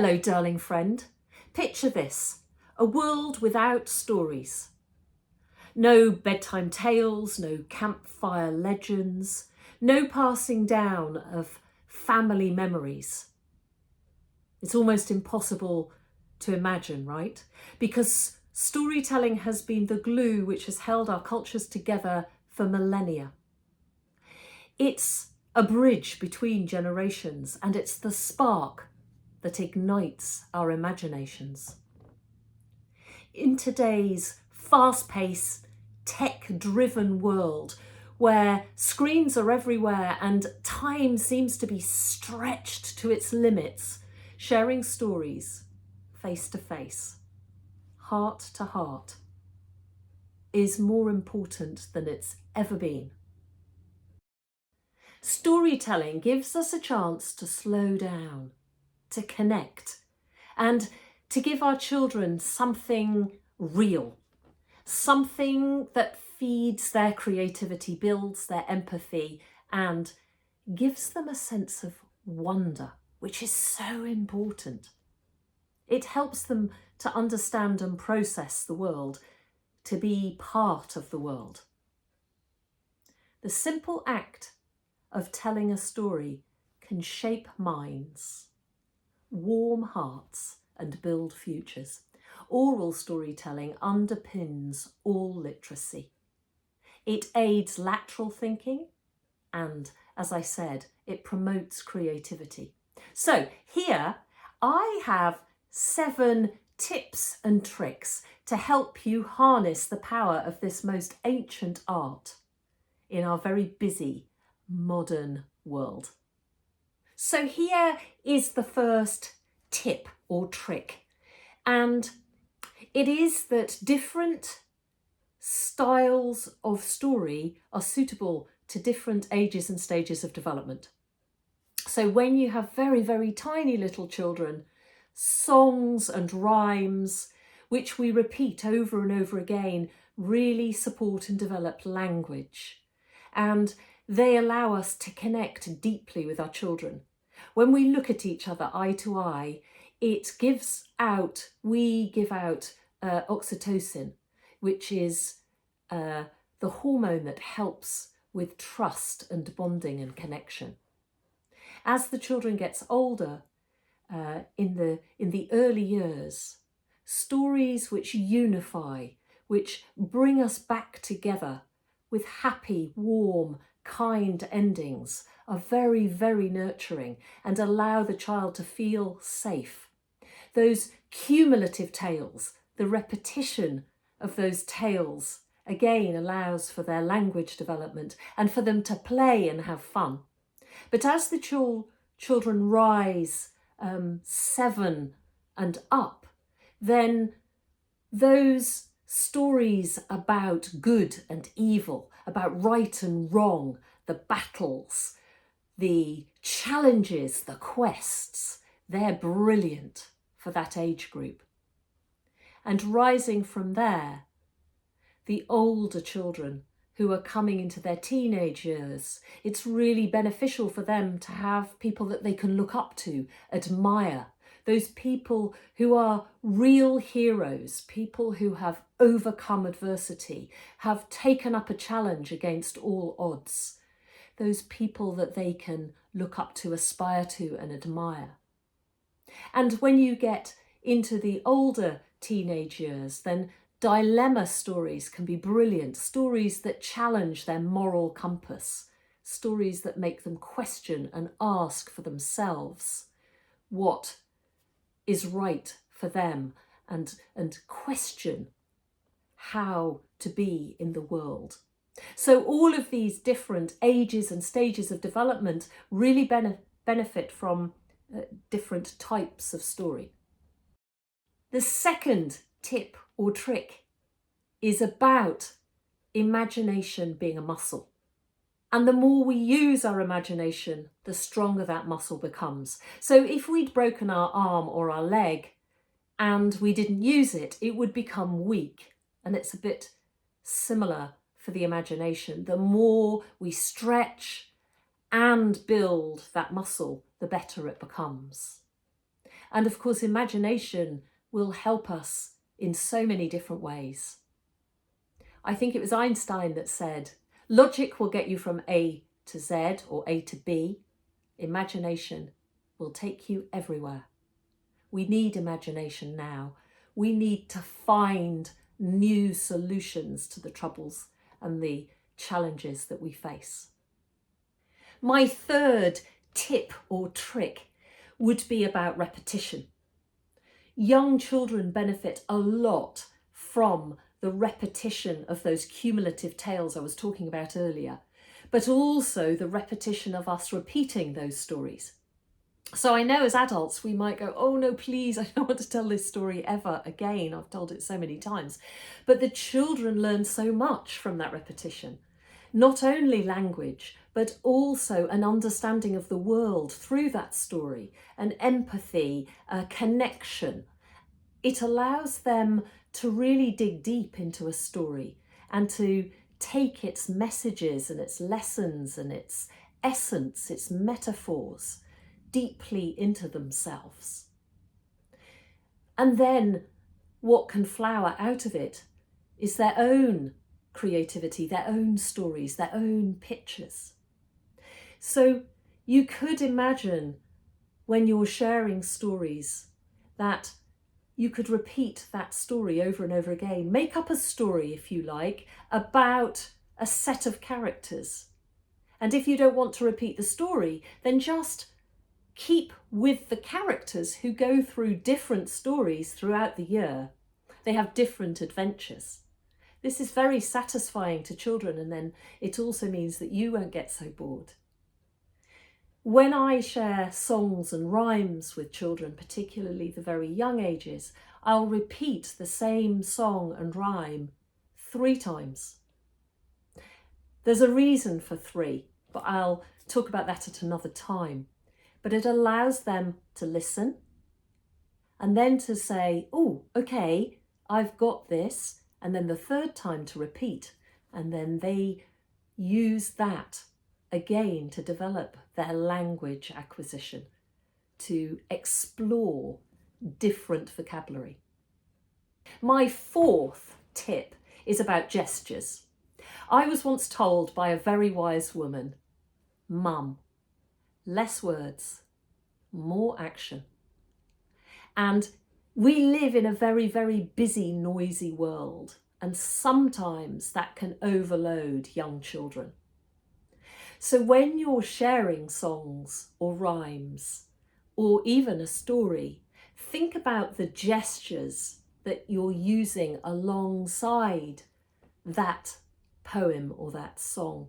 Hello, darling friend. Picture this, a world without stories. No bedtime tales, no campfire legends, no passing down of family memories. It's almost impossible to imagine, right? Because storytelling has been the glue which has held our cultures together for millennia. It's a bridge between generations, and it's the spark that ignites our imaginations. In today's fast-paced, tech-driven world, where screens are everywhere and time seems to be stretched to its limits, sharing stories face to face, heart to heart, is more important than it's ever been. Storytelling gives us a chance to slow down, to connect, and to give our children something real, something that feeds their creativity, builds their empathy, and gives them a sense of wonder, which is so important. It helps them to understand and process the world, to be part of the world. The simple act of telling a story can shape minds, warm hearts, and build futures. Oral storytelling underpins all literacy. It aids lateral thinking and, as I said, it promotes creativity. So here I have 7 tips and tricks to help you harness the power of this most ancient art in our very busy modern world. So here is the first tip or trick, and it is that different styles of story are suitable to different ages and stages of development. So when you have very, very tiny little children, songs and rhymes, which we repeat over and over again, really support and develop language. And they allow us to connect deeply with our children. When we look at each other eye to eye, we give out oxytocin, which is the hormone that helps with trust and bonding and connection. As the children gets older, in the early years, stories which unify, which bring us back together with happy, warm, kind endings are very, very nurturing and allow the child to feel safe. Those cumulative tales, the repetition of those tales, again allows for their language development and for them to play and have fun. But as the children rise 7 and up, then those stories about good and evil, about right and wrong, the battles, the challenges, the quests, they're brilliant for that age group. And rising from there, the older children who are coming into their teenage years, it's really beneficial for them to have people that they can look up to, admire, those people who are real heroes, people who have overcome adversity, have taken up a challenge against all odds, those people that they can look up to, aspire to and admire. And when you get into the older teenage years, then dilemma stories can be brilliant, stories that challenge their moral compass, stories that make them question and ask for themselves what is right for them and question how to be in the world. So all of these different ages and stages of development really benefit from different types of story. The second tip or trick is about imagination being a muscle. And the more we use our imagination, the stronger that muscle becomes. So if we'd broken our arm or our leg and we didn't use it, it would become weak. And it's a bit similar for the imagination. The more we stretch and build that muscle, the better it becomes. And of course, imagination will help us in so many different ways. I think it was Einstein that said, logic will get you from A to Z or A to B. Imagination will take you everywhere. We need imagination now. We need to find new solutions to the troubles and the challenges that we face. My third tip or trick would be about repetition. Young children benefit a lot from the repetition of those cumulative tales I was talking about earlier, but also the repetition of us repeating those stories. So I know as adults we might go, oh no, please, I don't want to tell this story ever again. I've told it so many times. But the children learn so much from that repetition. Not only language, but also an understanding of the world through that story, an empathy, a connection. It allows them to really dig deep into a story and to take its messages and its lessons and its essence, its metaphors, deeply into themselves. And then what can flower out of it is their own creativity, their own stories, their own pictures. So you could imagine when you're sharing stories that you could repeat that story over and over again. Make up a story, if you like, about a set of characters. And if you don't want to repeat the story, then just keep with the characters who go through different stories throughout the year. They have different adventures. This is very satisfying to children, and then it also means that you won't get so bored. When I share songs and rhymes with children, particularly the very young ages, I'll repeat the same song and rhyme 3 times. There's a reason for 3, but I'll talk about that at another time. But it allows them to listen and then to say, oh, okay, I've got this. And then the 3rd time to repeat. And then they use that again to develop their language acquisition, to explore different vocabulary. My 4th tip is about gestures. I was once told by a very wise woman, Mum, less words, more action. And we live in a very, very busy, noisy world, and sometimes that can overload young children. So when you're sharing songs or rhymes, or even a story, think about the gestures that you're using alongside that poem or that song.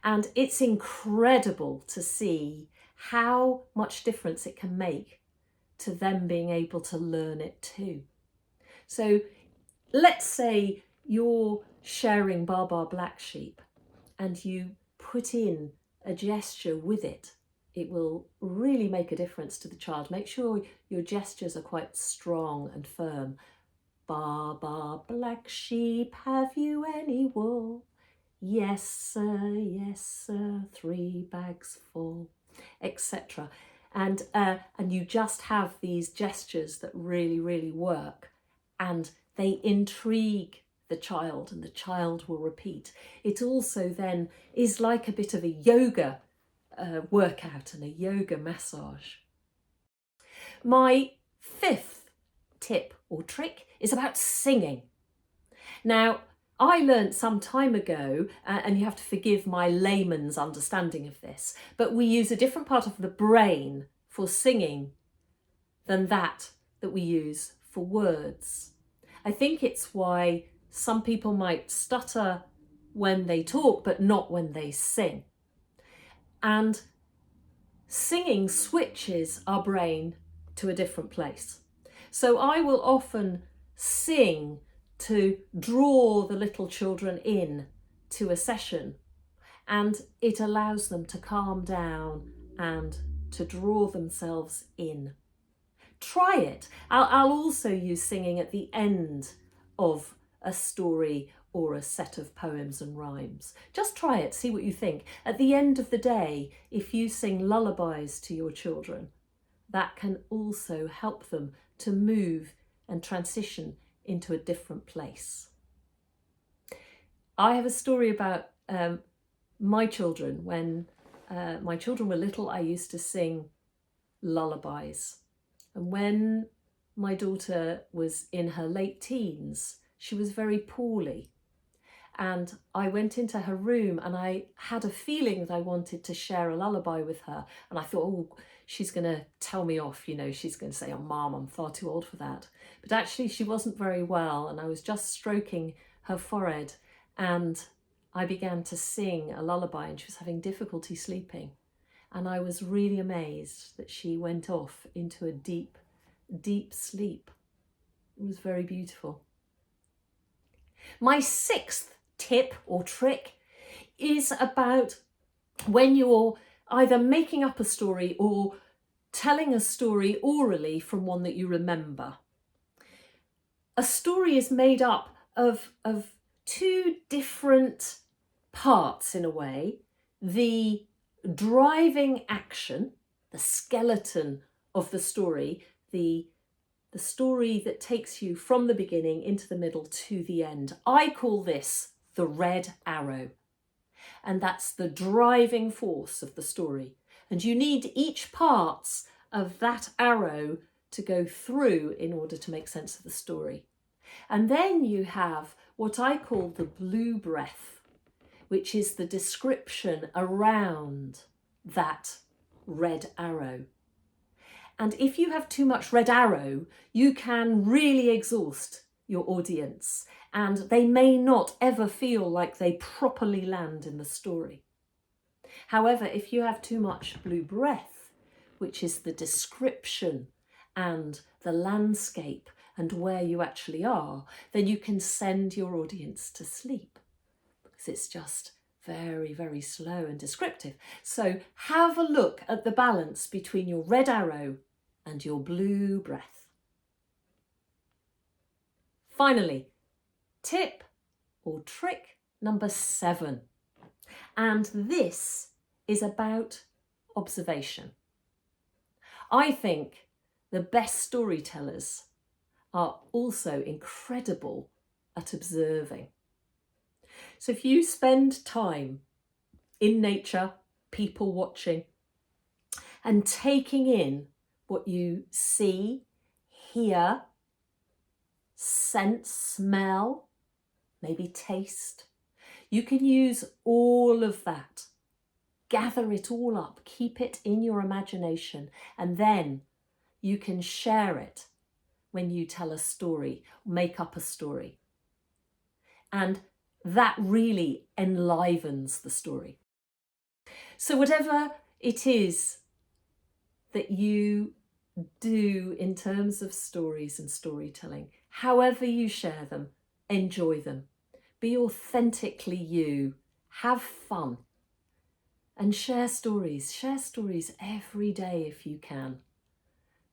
And it's incredible to see how much difference it can make to them being able to learn it too. So let's say you're sharing Bar Bar Black Sheep and you put in a gesture with it. It will really make a difference to the child. Make sure your gestures are quite strong and firm. Bar Bar Black Sheep, have you any wool? Yes sir, 3 bags full, etc. And you just have these gestures that really, really work, and they intrigue the child, and the child will repeat. It also then is like a bit of a yoga workout and a yoga massage. My 5th tip or trick is about singing. Now, I learnt some time ago, and you have to forgive my layman's understanding of this, but we use a different part of the brain for singing than that we use for words. I think it's why some people might stutter when they talk, but not when they sing. And singing switches our brain to a different place. So I will often sing to draw the little children in to a session, and it allows them to calm down and to draw themselves in. Try it. I'll also use singing at the end of a story or a set of poems and rhymes. Just try it, see what you think. At the end of the day, if you sing lullabies to your children, that can also help them to move and transition into a different place. I have a story about my children. When my children were little, I used to sing lullabies. And when my daughter was in her late teens, she was very poorly. And I went into her room and I had a feeling that I wanted to share a lullaby with her. And I thought, oh, she's going to tell me off, you know, she's going to say, oh, Mom, I'm far too old for that. But actually she wasn't very well, and I was just stroking her forehead and I began to sing a lullaby, and she was having difficulty sleeping. And I was really amazed that she went off into a deep, deep sleep. It was very beautiful. My sixth tip or trick is about when you're either making up a story or telling a story orally from one that you remember. A story is made up of two different parts in a way. The driving action, the skeleton of the story, the story that takes you from the beginning into the middle to the end. I call this the red arrow. And that's the driving force of the story. And you need each part of that arrow to go through in order to make sense of the story. And then you have what I call the blue breath, which is the description around that red arrow. And if you have too much red arrow, you can really exhaust your audience, and they may not ever feel like they properly land in the story. However, if you have too much blue breath, which is the description and the landscape and where you actually are, then you can send your audience to sleep, because it's just very, very slow and descriptive. So have a look at the balance between your red arrow and your blue breath. Finally, tip or trick number 7. And this is about observation. I think the best storytellers are also incredible at observing. So if you spend time in nature, people watching, and taking in what you see, hear, sense, smell, maybe taste, you can use all of that. Gather it all up, keep it in your imagination, and then you can share it when you tell a story, make up a story. And that really enlivens the story. So whatever it is that you do in terms of stories and storytelling, however you share them, enjoy them. Be authentically you, have fun, and share stories. Share stories every day if you can,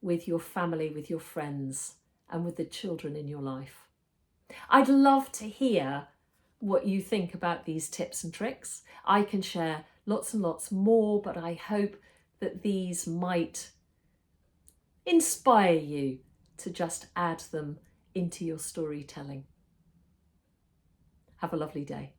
with your family, with your friends, and with the children in your life. I'd love to hear what you think about these tips and tricks. I can share lots and lots more, but I hope that these might inspire you to just add them into your storytelling. Have a lovely day.